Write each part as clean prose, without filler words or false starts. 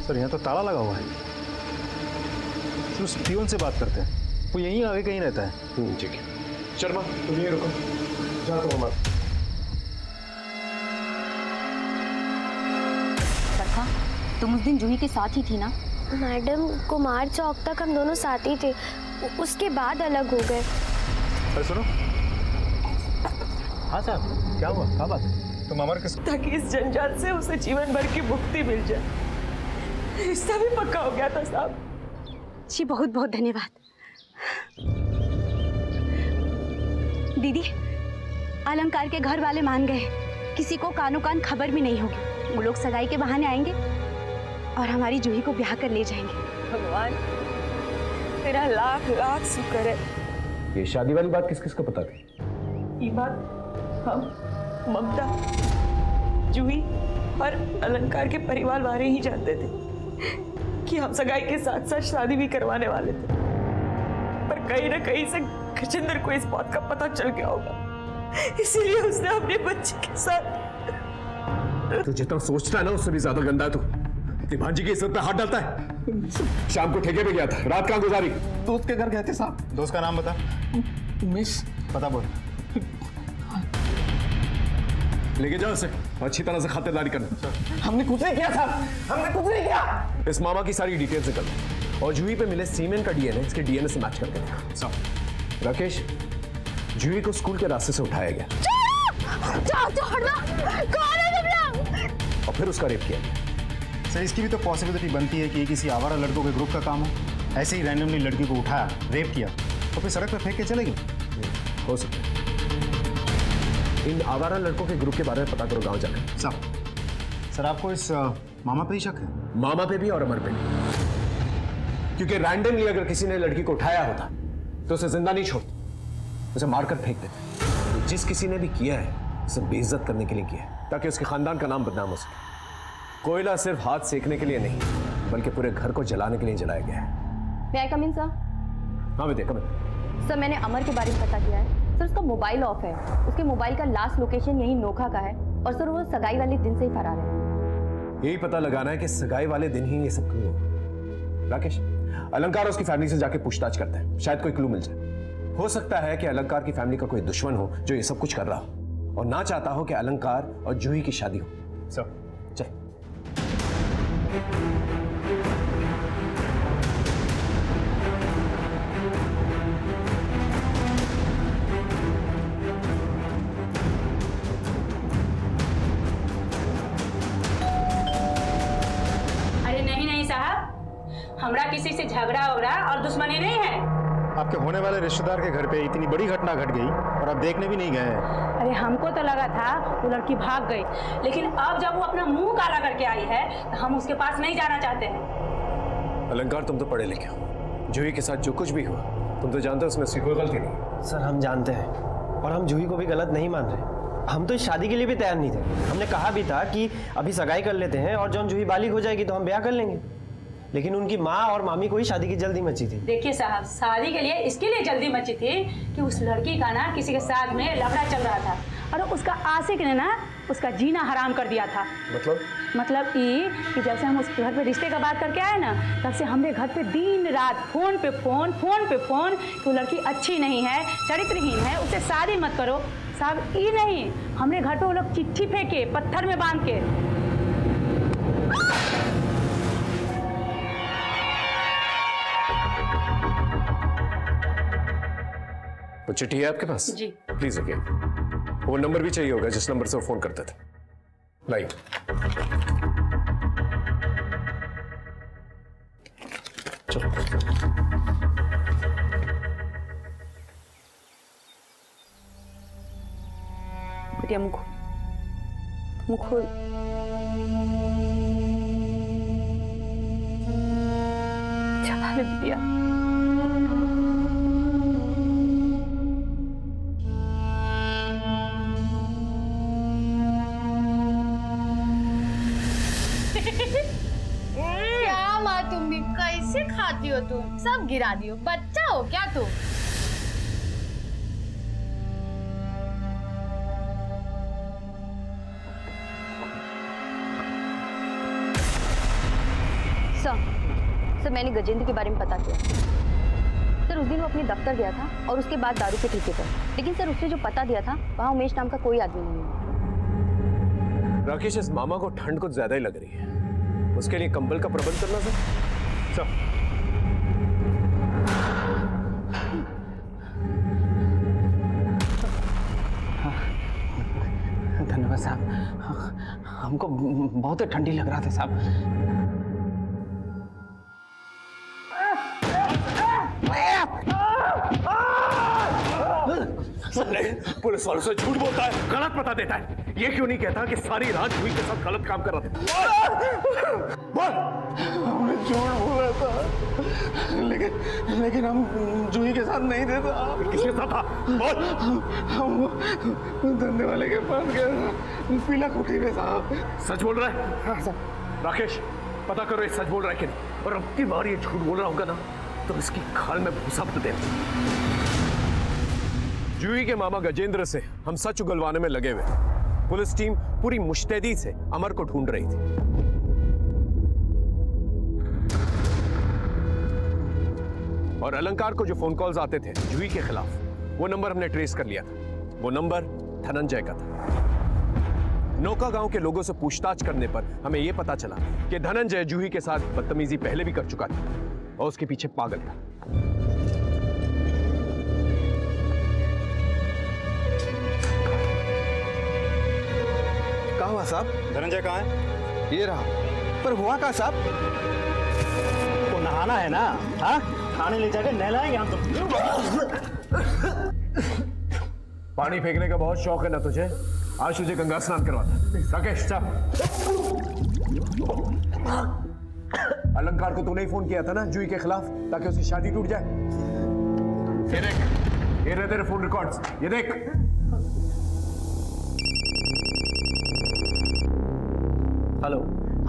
Sir यहाँ तो ताला लगा हुआ है। सर उस पियोन से बात करते हैं, वो यहीं आगे कहीं रहता है। ठीक है शर्मा तुम यहीं रुको, जा तुम हमारा। बरखा, तुम उस दिन जूही के साथ ही थी ना? मैडम, कुमार चौक तक हम दोनों साथ ही थे, उसके बाद अलग हो गए। अरे सुनो। हाँ साहब, क्या हुआ, क्या बात है? तुम अमर के ताकि इस जंजाल से उसे जीवन भर की मुक्ति मिल जाए। रिश्ता भी पक्का हो गया था साहब। जी बहुत बहुत धन्यवाद। दीदी, अलंकार के घर वाले मान गए, किसी को कानो कान खबर भी नहीं होगी। वो लोग सगाई के बहाने आएंगे और हमारी जूही को ब्याह कर ले जाएंगे। भगवान तेरा लाख लाख शुक्र है। ये शादी वाली बात किस किस को पता थी? ये बात हम, ममता, जूही और अलंकार के परिवार वाले ही जानते थे कि हम सगाई के साथ साथ शादी भी करवाने वाले थे। पर कहीं ना कहीं से खजिंदर को इस बात का पता चल गया होगा, इसीलिए उसने अपने बच्चे के साथ। तू जितना सोचता है ना उससे भी ज्यादा गंदा है तू। अपनी भांजी की इज्जत पे हाथ डालता है। शाम को ठेके पे गया था, रात कहाँ गुजारी? दोस्त के घर गए थे साहब। दोस्त का नाम बता। उमेश। पता बोल। लेके जाओ उसे, अच्छी तरह से खातिरदारी करना। हमने कुछ नहीं किया साहब, हमने कुछ नहीं किया। इस मामा की सारी डिटेल्स निकल और जूही पे मिले सीमेन का डीएनए इसके डीएनए से मैच करके देखा। साहब राकेश, जूही को स्कूल के रास्ते से उठाया गया और फिर उसका रेप किया गया। सर इसकी भी तो पॉसिबिलिटी बनती है कि ये किसी आवारा लड़कों के ग्रुप का काम हो। ऐसे ही रैंडमली लड़की को उठाया, रेप किया और फिर सड़क पर फेंक के चले गए। हो सकता है। इन आवारा लड़कों के ग्रुप के बारे में पता करो गांव जाकर। साहब सर आपको इस मामा पे ही शक है? मामा पे भी और अमर पे भी, क्योंकि रैंडमली अगर किसी ने लड़की को उठाया होता तो उसे जिंदा नहीं छोड़ते, उसे मारकर फेंक देते। तो जिस किसी ने भी किया है उसे बेइज्जत करने के लिए किया है, ताकि उसके खानदान का नाम बदनाम हो सके। कोयला सिर्फ हाथ सेकने के लिए नहीं, बल्कि पूरे घर को जलाने के लिए जलाया गया है। May I come in, sir? हाँ विद्या, कम इन। सर मैंने अमर के बारे में पता किया है। सर उसका मोबाइल ऑफ है, उसके मोबाइल का लास्ट लोकेशन यही नोखा का है और सर वो सगाई वाले दिन से ही फरार है। यही पता लगाना है कि सगाई वाले दिन ही ये सब क्यों हुआ। राकेश, अलंकार उसकी फैमिली से जाके पूछताछ करते हैं, शायद कोई क्लू मिल जाए। हो सकता है कि अलंकार की फैमिली का कोई दुश्मन हो जो ये सब कुछ कर रहा हो और ना चाहता हो कि अलंकार और जूही की शादी हो। सर चल। अरे नहीं नहीं साहब, हमरा किसी से झगड़ा वगड़ा और दुश्मनी नहीं है। आपके होने वाले रिश्तेदार के घर पे इतनी बड़ी घटना घट गई और आप देखने भी नहीं गए हैं। अरे हमको तो लगा था वो लड़की भाग गई, लेकिन अब जब वो अपना मुंह काला करके आई है तो हम उसके पास नहीं जाना चाहते हैं। अलंकार, तुम तो पढ़े लिखे हो, जूही के साथ जो कुछ भी हुआ तुम तो जानते हो उसमें उसकी कोई गलती नहीं। सर हम जानते हैं और हम जूही को भी गलत नहीं मान रहे। हम तो इस शादी के लिए भी तैयार नहीं थे। हमने कहा भी था कि अभी सगाई कर लेते हैं और जब जूही बालिग हो जाएगी तो हम ब्याह कर लेंगे, लेकिन उनकी माँ और मामी को ही शादी की जल्दी मची थी। देखिए साहब, शादी के लिए इसके लिए जल्दी मची थी कि उस लड़की का ना किसी के साथ में लफड़ा चल रहा था और उसका आशिक ने ना उसका जीना हराम कर दिया था। मतलब ये कि जब से हम उस घर पे रिश्ते का बात करके आए ना, तब से हमरे घर पे दिन रात फोन पे फोन कि वो लड़की अच्छी नहीं है, चरित्रहीन है, उससे शादी मत करो। साहब ये नहीं, हमरे घर पे वो लोग चिट्ठी फेंके पत्थर में बांध के। वो चिट्ठी है आपके पास? जी। प्लीज रखिए। वो नंबर भी चाहिए होगा जिस नंबर से वो फोन करते थे। लाइए। चलो। बिटिया मुख खोल। चला ले बिटिया। क्या माँ, तुम भी कैसे खाती हो? तुम सब गिरा दियो, बच्चा हो क्या तुम? सर मैंने गजेंद्र के बारे में पता किया। सर उस दिन वो अपने दफ्तर गया था और उसके बाद दारू के ठेके पर, लेकिन सर उसने जो पता दिया था वहाँ उमेश नाम का कोई आदमी नहीं है। राकेश, इस मामा को ठंड कुछ ज्यादा ही लग रही है, उसके लिए कंबल का प्रबंध करना सर। धन्यवाद साहब, हमको बहुत ठंडी लग रहा था साहब। पुलिस वालों से झूठ बोलता है, गलत पता देता है। ये क्यों नहीं कहता कि सारी रात जूही के साथ गलत काम कर रहा था? हमने झूठ बोला था, लेकिन हम जूही के साथ नहीं थे। किसके साथ था? बोल। हम धंधे वाले के पास गए, पीला कुटी में साहब। सच बोल रहा है? हाँ साहब। राकेश, पता करो ये सच बोल रहा है कि नहीं, और अब की बार ये झूठ बोल रहा होगा ना तो इसकी खाल में भूसा भर देना। जूही के मामा गजेंद्र से हम सच उगलवाने में लगे हुए। पुलिस टीम पूरी मुस्तैदी से अमर को ढूंढ रही थी। और अलंकार को जो फोन कॉल्स आते थे जूही के खिलाफ, वो नंबर हमने ट्रेस कर लिया था। वो नंबर धनंजय का था। नौका गांव के लोगों से पूछताछ करने पर हमें यह पता चला कि धनंजय जूही के साथ बदतमीजी पहले भी कर चुका था और उसके पीछे पागल था। कहाँ हुआ साहब? धनंजय कहाँ है? ये रहा। पर हुआ कहाँ साहब? तो नहाना है ना? हाँ, थाने ले जाकर नहलाएंगे हम तो। पानी फेंकने का बहुत शौक है ना तुझे? आज तुझे गंगा स्नान करवाता। राकेश चल। अलंकार को तूने ही फोन किया था ना जूही के खिलाफ, ताकि उसकी शादी टूट जाए। ये देख, ये रहे तेरे फोन रिकॉर्ड्स, ये देख। हेलो,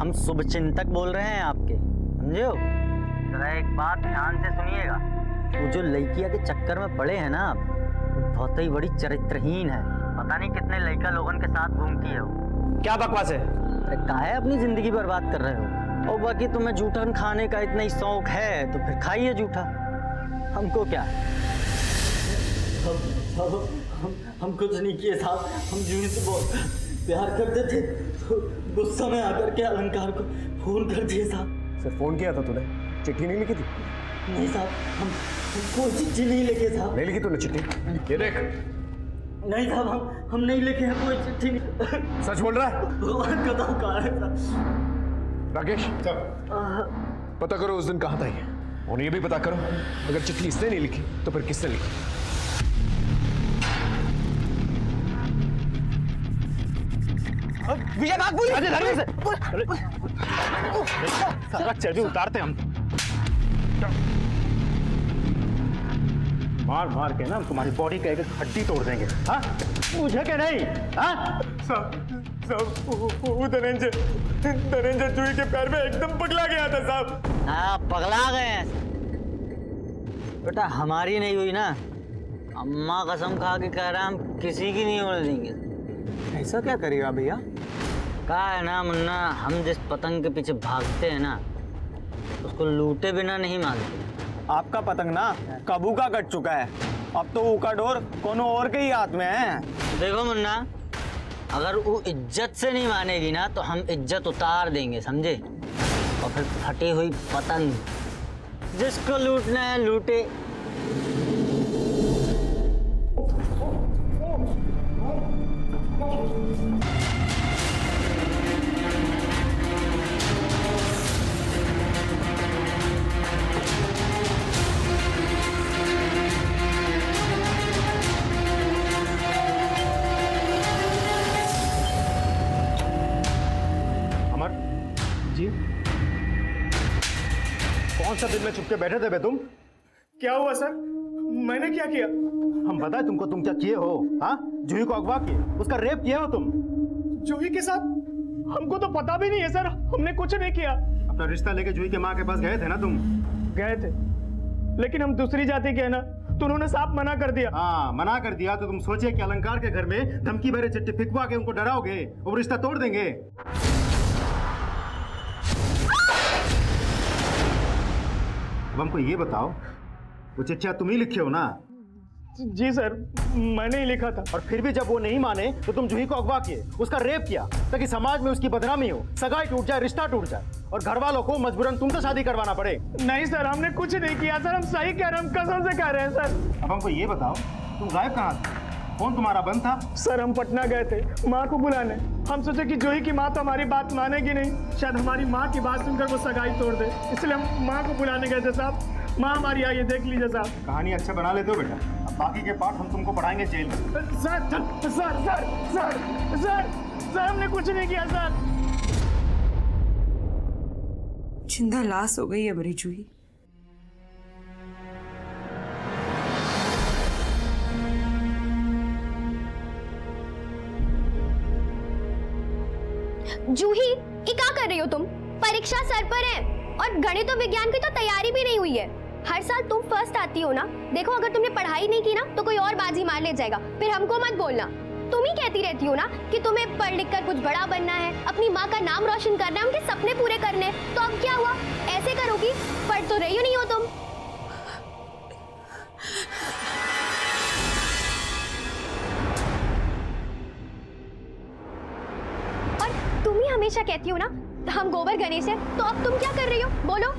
हम शुभचिंतक बोल रहे हैं आपके, समझे हो? जरा एक बात ध्यान से सुनिएगा। वो जो लड़किया के चक्कर में पड़े हैं ना आप, बहुत ही बड़ी चरित्रहीन है। पता नहीं कितने लड़का लोगन के साथ घूमती है वो। क्या बकवास है? अरे काहे अपनी जिंदगी बर्बाद कर रहे हो? और बाकी तुम्हें जूठन खाने का इतना ही शौक है तो फिर खाइए जूठा, हमको क्या। हम कुछ नहीं किए साहब, हम जूही से बहुत प्यार करते थे तो गुस्सा में आकर के अलंकार को फोन कर दिए साहब। सर फोन किया था तूने? चिट्ठी नहीं लिखी थी? नहीं साहब, हम कोई चिट्ठी नहीं लिखे साहब। नहीं लिखी तूने चिट्ठी? ये देख। नहीं साहब, हम नहीं लिखे हैं कोई चिट्ठी नहीं। सच बोल रहा है? भगवान का नाम कहा है साहब। राकेश पता करो उस दिन कहाँ था ये, और ये भी पता करो अगर चिट्ठी इसने नहीं लिखी तो फिर किसने लिखी। विजय भाग बोली। अरे धरने से सारा चर्बी उतारते हम। मार मार के ना तुम्हारी बॉडी का एक हड्डी तोड़ देंगे। हाँ मुझे क्या नहीं? हाँ साहब वो धनंजय जूही के पैर में एकदम पगला गया था साहब। हाँ पगला गए हैं बेटा, हमारी नहीं हुई ना। अम्मा कसम खा के कह रहा हम किसी की नहीं होने देंगे। ऐसा क्या करेगा भैया? कहा है ना मुन्ना, हम जिस पतंग के पीछे भागते हैं ना उसको लूटे बिना नहीं मानते। आपका पतंग ना काबू का कट चुका है, अब तो ऊका डोर कोनो और के ही हाथ में है। देखो मुन्ना, अगर वो इज्जत से नहीं मानेगी ना तो हम इज्जत उतार देंगे, समझे? और फिर फटी हुई पतंग जिसको लूटना है लूटे। जी कौन सा दिन में छुप के बैठे थे बे तुम? क्या हुआ सर? मैंने क्या किया? हम बताए तुमको तुम क्या किए हो? हाँ जूही को अगवा किए, उसका रेप किए हो तुम। जूही के साथ? हमको तो पता भी नहीं है सर, हमने कुछ नहीं किया। अपना रिश्ता लेके जूही के माँ के पास गए थे ना तुम? गए थे, लेकिन हम दूसरी जाति के हैं ना, तो उन्होंने साफ मना कर दिया। हाँ मना कर दिया तो तुम सोचे कि अलंकार के घर में धमकी भरे चिट्ठी फिकवा के उनको डराओगे, वो रिश्ता तोड़ देंगे। अब हमको ये बताओ, वो चिट्ठियाँ तुम ही लिखे हो ना? जी सर, मैंने ही लिखा था। और फिर भी जब वो नहीं माने तो तुम जूही को अगवा किए, उसका रेप किया ताकि समाज में उसकी बदनामी हो, सगाई टूट जाए, रिश्ता टूट जाए और घर वालों को मजबूरन तुमसे शादी करवाना पड़े। नहीं सर, हमने कुछ नहीं किया सर, हम सही कह रहे हैं, हम कसम से कह रहे हैं सर। अब हमको ये बताओ, तुम गायब कहाँ थे? फोन तुम्हारा बंद था? सर हम पटना गए थे माँ को बुलाने। हम सोचे कि जूही की माँ तो हमारी बात मानेगी नहीं, शायद हमारी माँ की बात सुनकर वो सगाई तोड़ दे, इसलिए हम माँ को बुलाने गए थे साहब। माँ हमारी आई है, देख लीजिए साहब। कहानी अच्छा बना लेते हो बेटा, अब बाकी के पार्ट हम तुमको पढ़ाएंगे जेल में। Sir sir sir sir sir sir हमने कुछ नहीं किया सर। जिंदा लाश हो गई है मेरी जूही। जूही, ये क्या कर रही हो तुम? परीक्षा सर पर है और गणित और विज्ञान की तो तैयारी भी नहीं हुई है। हर साल तुम फर्स्ट आती हो ना। देखो अगर तुमने पढ़ाई नहीं की ना तो कोई और बाजी मार ले जाएगा, फिर हमको मत बोलना। तुम ही कहती रहती हो ना कि तुम्हें पढ़ लिख कर कुछ बड़ा बनना है, अपनी माँ का नाम रोशन करना है, उनके सपने पूरे करने हैं। तो अब क्या हुआ? ऐसे करोगी? पढ़ तो रही हो नहीं हो तुम। और तुम ही हमेशा कहती हो ना हम गोबर गणेश है, तो अब तुम क्या कर रही हो? बोलो।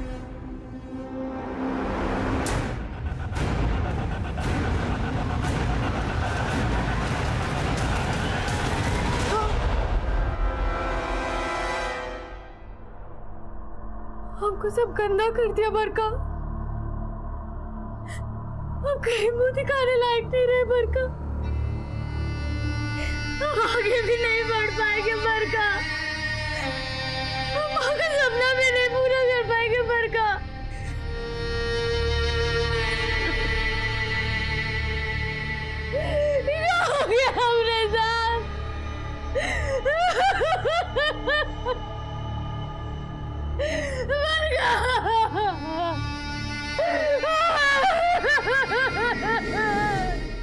हमको सब गंदा कर दिया बरका। हम कहीं मुंह दिखाने लायक नहीं रहे बरका। हम आगे भी नहीं बढ़ पाएंगे बरका। हम आगे सपना भी नहीं पूरा कर पाएंगे बरका। क्या हो गया हमरे साथ?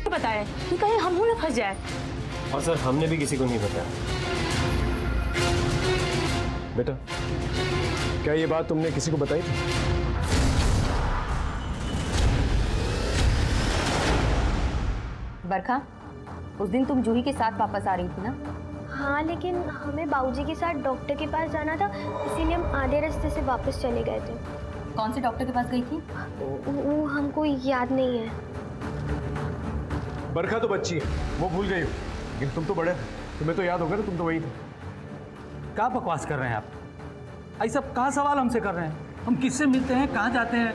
बताया कि कहीं हम लोग फंस जाए। और सर हमने भी किसी को नहीं बताया। बेटा, क्या ये बात तुमने किसी को बताई थी? बरखा, उस दिन तुम जूही के साथ वापस आ रही थी ना? हाँ, लेकिन हमें बाबूजी के साथ डॉक्टर के पास जाना था, इसीलिए हम आधे रास्ते से वापस चले गए थे। कौन से डॉक्टर के पास गई थी? वो हमको याद नहीं है। बरखा तो बच्ची है, वो भूल गई हो, लेकिन तुम तो बड़े थे, तुम्हें तो याद होगा ना, तुम तो वही थे। क्या बकवास कर रहे हैं आप? ऐसा कहाँ सवाल हमसे कर रहे हैं? हम किससे मिलते हैं, कहाँ जाते हैं?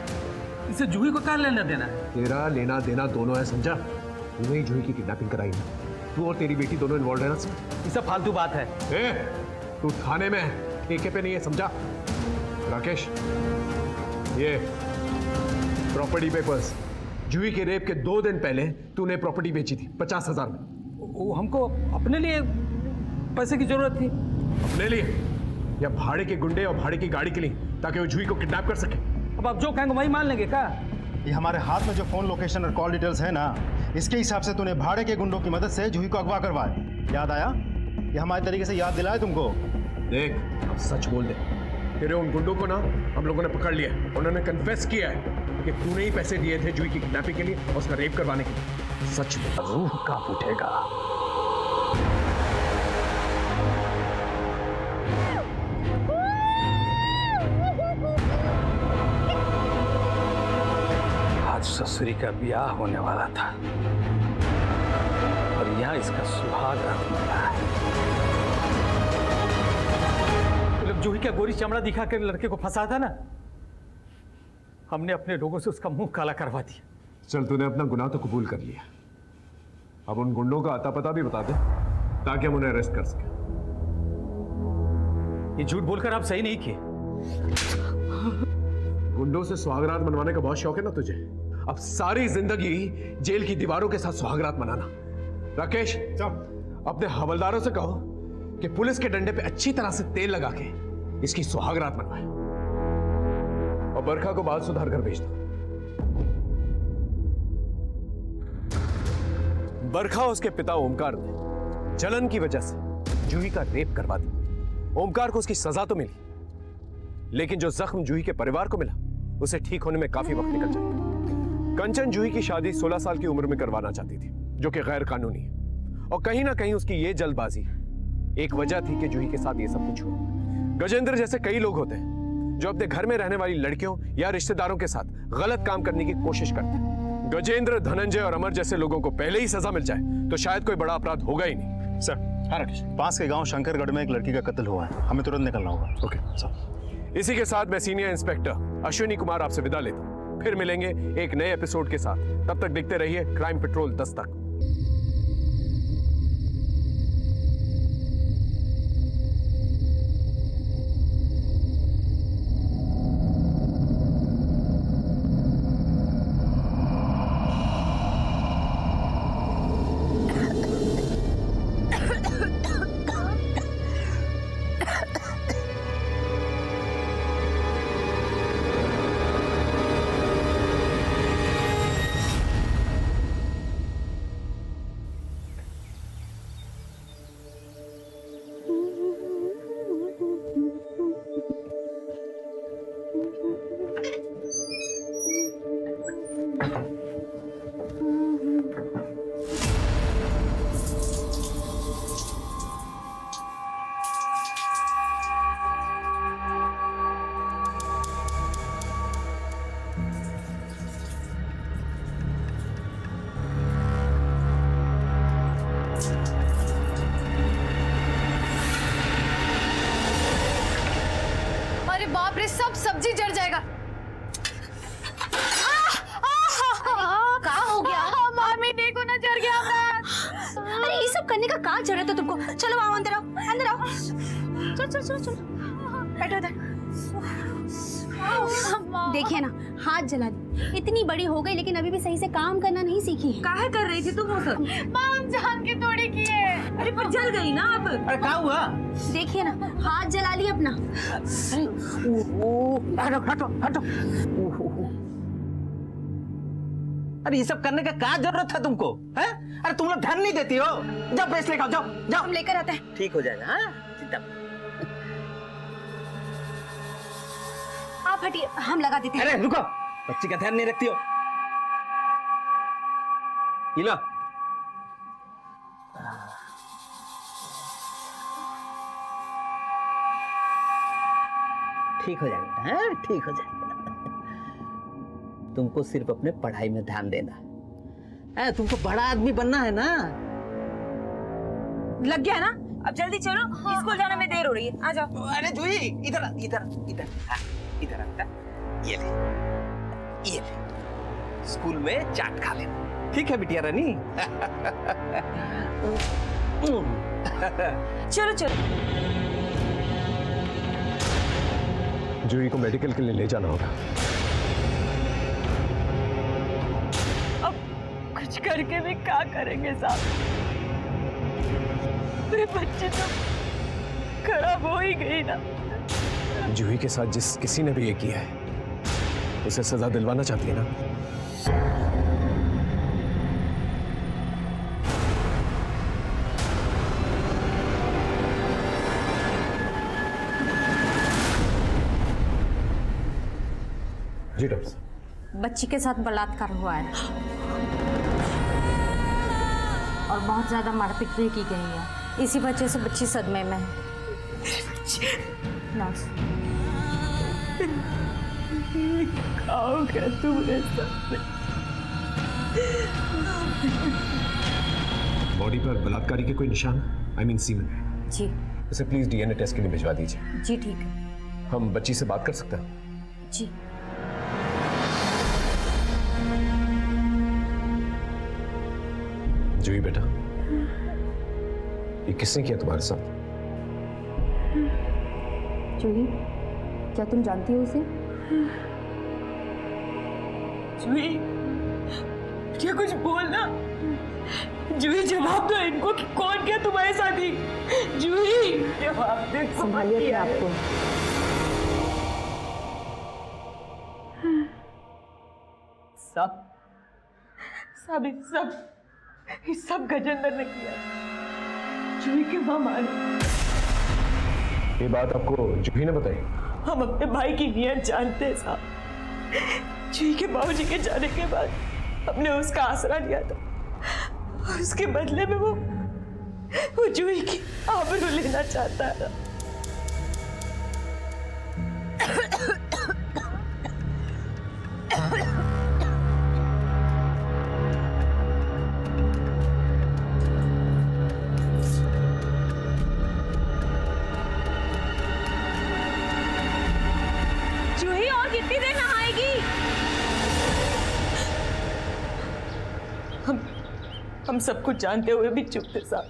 इससे जूही को क्या लेना देना है? तेरा लेना देना दोनों है, समझा? तूने ही जूही की किडनैपिंग कराई है, तू और तेरी बेटी दोनों इन्वॉल्व है ना सर? ये सब फालतू बात है। तू थाने में है, ठेके पे नहीं है, समझा? राकेश, ये प्रॉपर्टी पेपर्स, जूही के रेप के 2 दिन पहले तूने प्रॉपर्टी बेची थी 50,000 में। वो हमको अपने लिए पैसे की जरूरत थी। अपने लिए या भाड़े के गुंडे और भाड़े की गाड़ी के लिए, ताकि वो जूही को किडनैप कर सके? अब आप जो कहेंगे वही मान लेंगे क्या? ये हमारे हाथ में जो फोन लोकेशन और कॉल डिटेल्स है ना, इसके हिसाब से तूने भाड़े के गुंडों की मदद से जूही को अगवा करवाया। याद आया? ये हमारे तरीके से याद दिलाए तुमको। देख, अब सच बोल दे, तेरे उन गुंडों को ना हम लोगों ने पकड़ लिया। उन्होंने कन्फेस किया है कि तूने ही पैसे दिए थे जूही की किडनैपिंग के लिए और उसका रेप करवाने के लिए। सच में रूह कांप उठेगा। आज ससुरी का ब्याह होने वाला था और यहाँ इसका सुहाग रात मिला है। लोग जूही का गोरी चमड़ा दिखा कर लड़के को फंसा था ना, हमने अपने लोगों से उसका मुंह काला करवा दिया। चल, तूने अपना गुनाह तो कबूल कर लिया, अब उन गुंडों का अता पता भी बता दे ताकि हम उन्हें अरेस्ट कर सकें। ये झूठ बोलकर आप सही नहीं किए। गुंडों से सुहागरात मनवाने का बहुत शौक है ना तुझे? अब सारी जिंदगी जेल की दीवारों के साथ सुहागरात मनाना। राकेश, अपने हवलदारों से कहो कि पुलिस के डंडे पे अच्छी तरह से तेल लगा के इसकी सुहागरात मनवाए और बरखा को बाल सुधार कर भेज दो। बरखा उसके पिता ओमकार ने जलन की वजह से जूही का रेप करवा दिया। ओमकार को उसकी सजा तो मिली, लेकिन जो जख्म जूही के परिवार को मिला उसे ठीक होने में काफी वक्त निकल जाएगा। कंचन जूही की शादी 16 साल की उम्र में करवाना चाहती थी, जो कि गैर कानूनी है, और कहीं ना कहीं उसकी ये जल्दबाजी एक वजह थी कि जूही के साथ ये सब कुछ हुआ। गजेंद्र जैसे कई लोग होते हैं जो अपने घर में रहने वाली लड़कियों या रिश्तेदारों के साथ गलत काम करने की कोशिश करते हैं। गजेंद्र, धनंजय और अमर जैसे लोगों को पहले ही सजा मिल जाए तो शायद कोई बड़ा अपराध होगा ही नहीं। सर, हाँ राकेश, पास के गांव शंकरगढ़ में एक लड़की का कत्ल हुआ है, हमें तुरंत निकलना होगा। Okay sir. इसी के साथ मैं सीनियर इंस्पेक्टर अश्विनी कुमार आपसे विदा लेता हूँ। फिर मिलेंगे एक नए एपिसोड के साथ। तब तक देखते रहिए क्राइम पेट्रोल 10 तक। बाप रे, सब सब्जी जल जाएगा। कहाँ हो गया? मामी देखो ना, जल गया हमारा। अरे ये सब करने का क्या जरूरत है तुमको? चलो आओ, अंदर आओ, अंदर आओ। चलो चलो चलो चलो, बैठो इधर। देखिए ना, हाथ जला दी। इतनी बड़ी हो गई लेकिन अभी भी सही से काम करना नहीं सीखी है। काहे कर रही थी तुम वो सब? माम जान के थोड़ी की है। अरे पर जल गई ना अब। अरे क्या हुआ? देखिए ना, हाथ जला लिया अपना। हटो हटो हटो। अरे ये सब करने का क्या जरूरत है तुमको? हैं? अरे तुम लोग ध्यान नहीं देती हो। जाओ प्रेस लेकर आओ, जाओ जाओ। हम लेकर आते हैं। ठीक हो जाएगा। हाँ, चिंता। आप हटिए, हम लगा देते हैं। अरे रुको, बच्ची का ध्यान नहीं रखती हो। ये लो। ठीक हो जाएगा। हाँ, ठीक हो जाएगा। तुमको सिर्फ अपने पढ़ाई में ध्यान देना है। तुमको बड़ा आदमी बनना है ना। लग गया ना? अब जल्दी चलो, स्कूल जाने में देर हो रही है। आ जाओ। अरे जूही, इधर इधर इधर। हाँ, इधर आता। ये ले, ये ले। स्कूल में चाट खा लेना। ठीक है बिटिया रानी। चलो चलो। जूही को मेडिकल के लिए ले जाना होगा। अब कुछ करके भी क्या करेंगे साहब? मेरे बच्चे तो खराब हो ही गई ना। जूही के साथ जिस किसी ने भी ये किया है उसे सजा दिलवाना चाहती है ना। जी डॉक्टर साहब। बच्ची के साथ बलात्कार हुआ है और बहुत ज्यादा मारपीट भी की गई है। इसी वजह से बच्ची सदमे में है। नर्स, खाओगे तुमने बॉडी पर बलात्कारी के कोई निशान? I mean semen? जी उसे प्लीज डीएनए टेस्ट के लिए भिजवा दीजिए। जी ठीक है। हम बच्ची से बात कर सकते हैं? जी। जूही बेटा, ये किसने किया तुम्हारे साथ? जूही, क्या तुम जानती हो उसे? जूही, क्या कुछ बोलना। जूही जवाब दो इनको कि कौन किया तुम्हारे साथ ही। जूही जवाब दे। संभालिए आपको। सब गजेंद्र ने किया। जूही के मामा ने। ये बात आपको जूही ने बताई? हम अपने भाई की नीयत जानते हैं साहब। जूही के बाबूजी के जाने के बाद हमने उसका आसरा लिया था और उसके बदले में वो जूही की आबरू लेना चाहता है। जूही और कितनी देर नहाएगी? हम सब कुछ जानते हुए भी चुप थे साहब।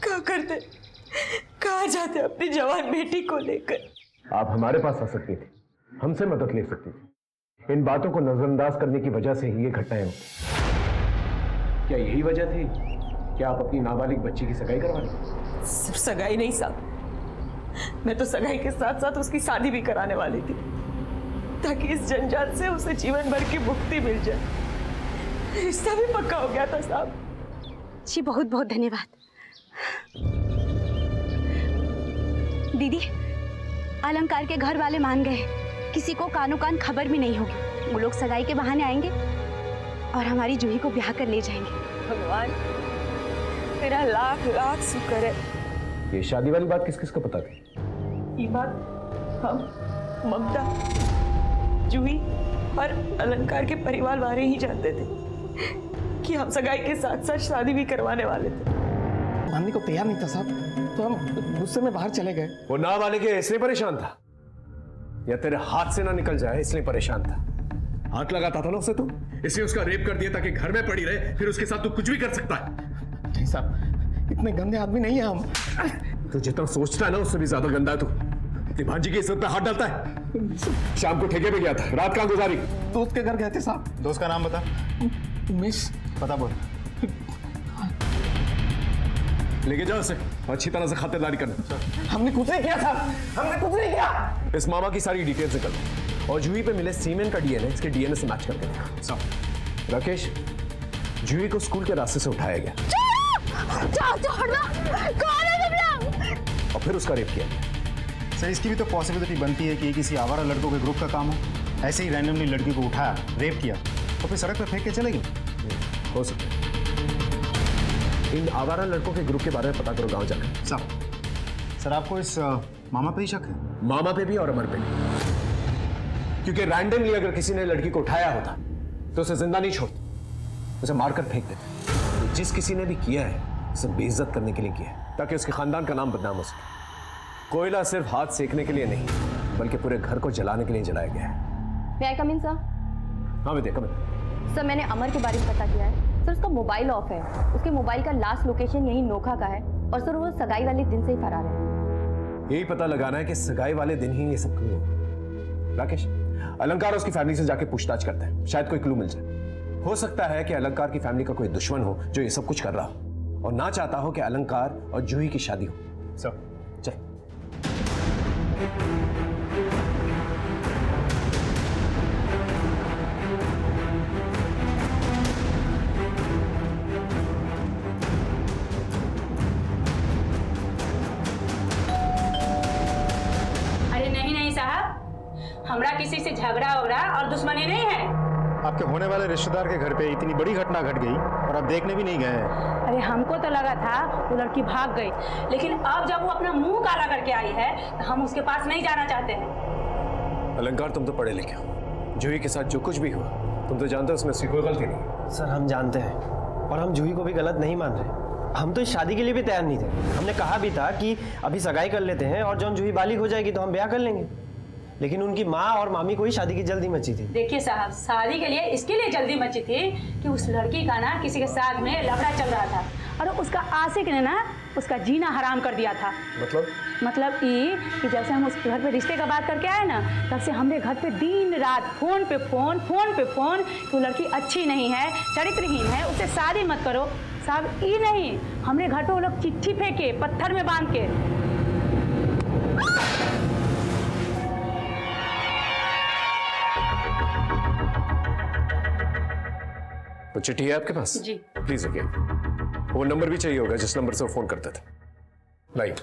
क्या करते, कहाँ जाते अपनी जवान बेटी को लेकर। आप हमारे पास आ सकती थी, हमसे मदद ले सकती थी। इन बातों को नजरअंदाज करने की वजह से ही ये घटनाएं होती। क्या यही वजह थी कि आप अपनी नाबालिग बच्ची की सगाई करवा ली? सिर्फ सगाई नहीं साहब, मैं तो सगाई के साथ साथ उसकी शादी भी कराने वाली थी, ताकि इस जंजाल से उसे जीवन भर की मुक्ति मिल जाए। रिश्ता भी पक्का हो गया था साहब। जी बहुत बहुत धन्यवाद। दीदी, अलंकार के घर वाले मान गए, किसी को कानो कान खबर भी नहीं होगी। वो लोग सगाई के बहाने आएंगे और हमारी जूही को ब्याह कर ले जाएंगे। भगवान तेरा लाख लाख शुक्र है। ये शादी वाली बात किस किस को पता थी? ये बात हम, ममता, जूही और अलंकार के परिवार वाले ही जानते थे कि हम सगाई के साथ साथ शादी भी करवाने वाले थे। मानने को तैयार नहीं था साहब, तो हम गुस्से में बाहर चले गए। वो ना वाले के इसलिए परेशान था, या तेरे हाथ से ना निकल जाए इसलिए परेशान था? हाथ लगाता था ना उसे तू, इसलिए उसका रेप कर दिया ताकि घर में पड़ी रहे, फिर उसके साथ तू कुछ भी कर सकता है। नहीं साहब, इतने गंदे आदमी नहीं है हम। तो जितना सोचता है ना उससे भी ज्यादा गंदा है तू। अपनी भांजी की इज्जत पे हाथ डालता है। शाम को ठेके पे गया था, रात कहाँ गुजारी? दोस्त के घर गए थे साहब। दोस्त का नाम बता। उमेश। पता बोल। लेके जाओ उसे, अच्छी तरह से खातिरदारी करना। हमने कुछ नहीं किया साहब, हमने कुछ नहीं किया। इस मामा की सारी डिटेल्स निकल और जूही पे मिले सीमेन का डीएनए इसके डीएनए से मैच करके देखा। राकेश, जूही को स्कूल के रास्ते से उठाया गया और फिर उसका रेप किया गया। सर, इसकी भी तो पॉसिबिलिटी बनती है कि ये किसी आवारा लड़कों के ग्रुप का काम हो। ऐसे ही रैंडमली लड़की को उठाया, रेप किया तो फिर सड़क पर फेंक के चले गए। हो सकता है। इन आवारा लड़कों के ग्रुप के बारे में पता करो गांव जाकर। सर आपको इस मामा पे ही शक है? मामा पे भी और अमर पे भी, क्योंकि रैंडमली अगर किसी ने लड़की को उठाया होता तो उसे जिंदा नहीं छोड़ते, उसे मारकर फेंक देते। तो जिस किसी ने भी किया है उसे बेइज्जत करने के लिए किया है, ताकि उसके खानदान का नाम बदनाम हो सके। कोयला सिर्फ हाथ सेकने के लिए नहीं, बल्कि पूरे घर को जलाने के लिए जलाया गया है। मे आई कम इन सर? हाँ विद्या, कम इन। सर, मैंने अमर के बारे में पता किया है। सर, उसका मोबाइल ऑफ है। उसके मोबाइल का लास्ट लोकेशन यही नोखा का है और सर वो सगाई वाले दिन से ही फरार है। यही पता लगाना है कि सगाई वाले दिन ही ये सब क्यों हुआ। राकेश, अलंकार उसकी फैमिली से जाके पूछताछ करते हैं, शायद कोई क्लू मिल जाए। हो सकता है कि अलंकार की फैमिली का कोई दुश्मन हो जो ये सब कुछ कर रहा हो और ना चाहता हो कि अलंकार और जूही की शादी हो। सर चल। अरे नहीं नहीं साहब, हमरा किसी से झगड़ा वगड़ा और दुश्मनी नहीं है। आपके होने वाले रिश्तेदार के घर पे इतनी बड़ी घटना घट गई और आप देखने भी नहीं गए हैं। अरे हमको तो लगा था वो लड़की भाग गई, लेकिन अब जब वो अपना मुंह काला करके आई है तो हम उसके पास नहीं जाना चाहते हैं। अलंकार, तुम तो पढ़े लिखे हो, जूही के साथ जो कुछ भी हुआ तुम तो जानते हो उसमें उसकी कोई गलती नहीं। सर, हम जानते हैं और हम जूही को भी गलत नहीं मान रहे। हम तो इस शादी के लिए भी तैयार नहीं थे। हमने कहा भी था कि अभी सगाई कर लेते हैं और जब जूही बालिग हो जाएगी तो हम ब्याह कर लेंगे, लेकिन उनकी माँ और मामी को ही शादी की जल्दी मची थी। देखिए साहब, शादी के लिए इसके लिए जल्दी मची थी कि उस लड़की का ना किसी के साथ में लफड़ा चल रहा था और उसका आशिक ने ना उसका जीना हराम कर दिया था। मतलब ये कि जब से हम उस घर पे रिश्ते का बात करके आए ना, तब से हमने घर पे दिन रात फोन पे फोन कि वो लड़की अच्छी नहीं है, चरित्रहीन है, उससे शादी मत करो। साहब ये नहीं, हमने घर पे वो लोग चिट्ठी फेंके पत्थर में बांध के। वो चिट्ठी है आपके पास? जी। प्लीज रखिए। वो नंबर भी चाहिए होगा जिस नंबर से वो फोन करते थे। लाइए।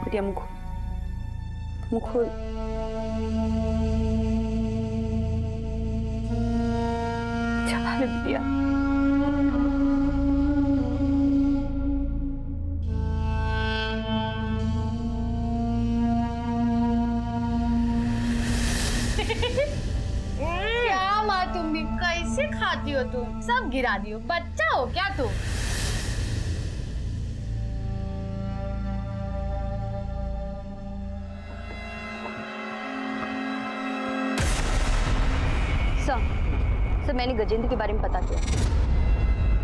बिटिया मुख खोल। चला ले बिटिया। क्या माँ तुम भी कैसे खाती हो तुम? सब गिरा दियो। बच्चा हो क्या तुम? सर मैंने गजेंद्र के बारे में पता किया।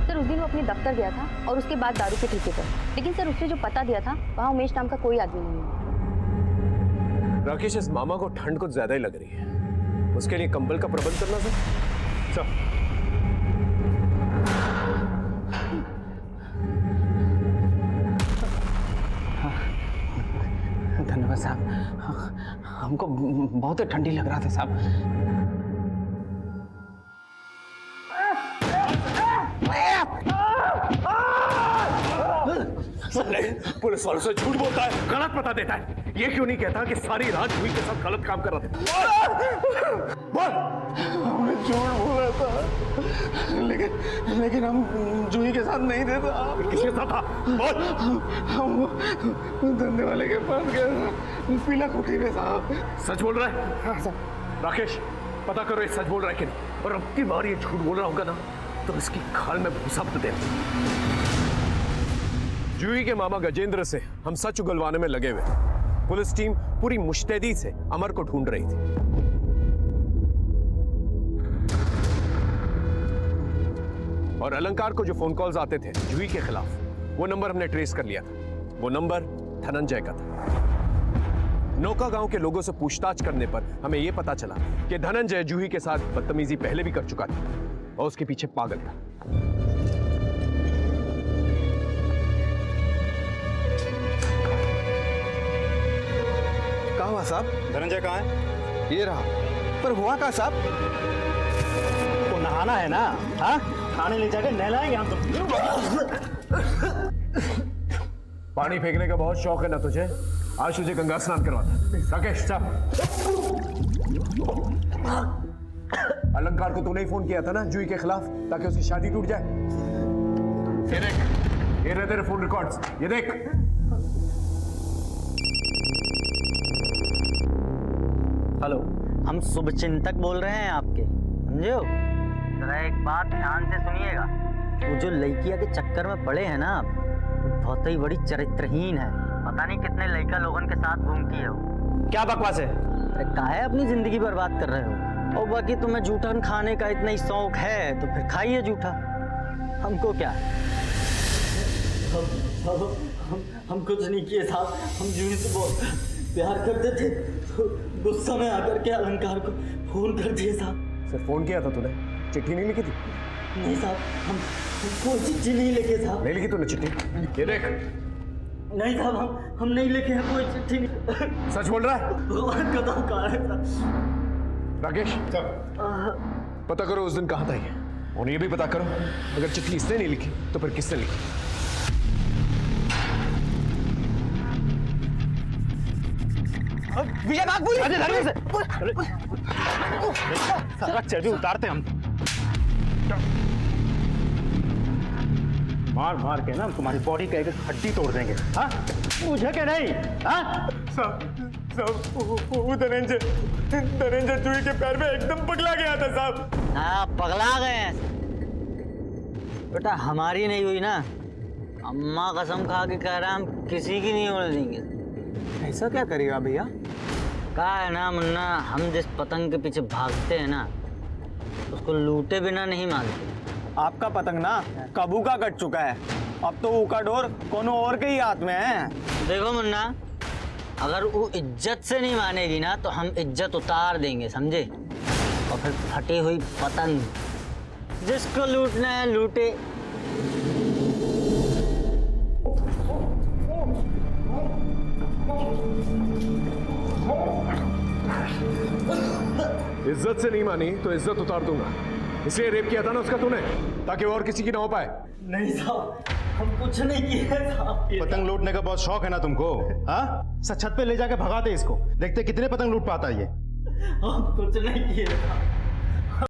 सर उस दिन वो अपने दफ्तर गया था और उसके बाद दारू के ठेके पर। लेकिन सर उसने जो पता दिया था वहाँ उमेश नाम का कोई आदमी नहीं है। राकेश, इस मामा को ठंड कुछ ज्यादा ही लग रही है, उसके लिए कंबल का प्रबंध करना सर। धन्यवाद साहब, हमको बहुत ठंडी लग रहा था साहब। पुलिस वालों से झूठ बोलता है, गलत पता देता है। ये क्यों नहीं कहता कि सारी रात जूही के साथ गलत काम कर रहा था? बोल। हमने झूठ बोला था, लेकिन हम जूही के साथ नहीं थे। किसके साथ था? बोल। हम धंधे वाले के पास गए था, पीला कुटी में साहब। सच बोल रहा है? हाँ साहब। राकेश, पता करो ये सच बोल रहा है कि नहीं, और अब की बार ये झूठ बोल रहा होगा ना तो इसकी खाल में भूसा भर देना। जूही के मामा गजेंद्र से हम सच उगलवाने में लगे हुए। पुलिस टीम पूरी मुस्तैदी से अमर को ढूंढ रही थी। और अलंकार को जो फोन कॉल्स आते थे जूही के खिलाफ, वो नंबर हमने ट्रेस कर लिया था। वो नंबर धनंजय का था। नौका गांव के लोगों से पूछताछ करने पर हमें यह पता चला कि धनंजय जूही के साथ बदतमीजी पहले भी कर चुका था और उसके पीछे पागल था। कहाँ हुआ साहब? धनंजय कहाँ है? ये रहा। पर हुआ कहाँ साहब? वो नहाना है ना? हाँ, थाने ले जाकर नहलाएंगे हम तो। पानी फेंकने का बहुत शौक है ना तुझे? आज तुझे गंगा स्नान करवाता। राकेश साहब, अलंकार को तूने ही फोन किया था ना जूही के खिलाफ, ताकि उसकी शादी टूट जाए। ये देख, ये रहे तेरे फोन रिकॉर्ड्स, ये देख। हेलो, हम शुभचिंतक बोल रहे हैं आपके, समझे हो? जरा एक बात ध्यान से सुनिएगा। वो जो लड़कियां के चक्कर में पड़े हैं ना आप, बहुत ही बड़ी चरित्रहीन है। पता नहीं कितने लड़का लोगों के साथ घूमती है वो। क्या बकवास है? अरे काहे अपनी जिंदगी बर्बाद कर रहे हो? और बाकी तुम्हें जूठा खाने का इतना ही शौक है तो फिर खाइए जूठा, हमको क्या। हम कुछ नहीं किए साहब, हम जूही से बहुत प्यार करते थे, तो गुस्सा में आकर के अलंकार को फोन कर दिया साहब। सर फोन किया था तूने? चिट्ठी नहीं लिखी थी? नहीं साहब, हम कोई चिट्ठी नहीं लिखे साहब। नहीं लिखी तूने चिट्ठी? ये देख। नहीं साहब, हम नहीं लिखे हैं कोई चिट्ठी नहीं। सच बोल रहा है? भगवान का तो कार है साहब। राकेश, पता करो उस दिन कहाँ था ये, और ये भी पता करो अगर चिट्ठी इसने नहीं लिखी तो फिर किसने लिखी। विजय भाग बोलिए। अरे धरने से सारा चर्बी उतारते हम। मार मार के ना तुम्हारी बॉडी का एक हड्डी तोड़ देंगे। हाँ, मुझे क्या नहीं? हाँ वो धनंजय जूही के पैर में एकदम पगला गया था साहब। हाँ, पगला गए हैं बेटा। हमारी नहीं हुई ना, अम्मा कसम खा के कह रहा हम किसी की नहीं होने देंगे। ऐसा क्या करेगा भैया? कहा है ना मुन्ना, हम जिस पतंग के पीछे भागते हैं ना उसको लूटे बिना नहीं मानते। आपका पतंग ना काबू का कट चुका है, अब तो ऊका डोर कोनो और के ही हाथ में है। देखो मुन्ना, अगर वो इज्जत से नहीं मानेगी ना तो हम इज्जत उतार देंगे, समझे? और फिर फटी हुई पतंग, जिसको लूटना है लूटे। इज्जत से नहीं मानी तो इज्जत उतार दूंगा। इसलिए रेप किया था ना उसका तूने, ताकि और किसी की ना हो पाए। नहीं साहब, हम कुछ नहीं किए साहब। पतंग लूटने का बहुत शौक है ना तुमको? हाँ, छत पे ले जाके भगाते इसको, देखते कितने पतंग लूट पाता है ये। हम कुछ नहीं किए साहब।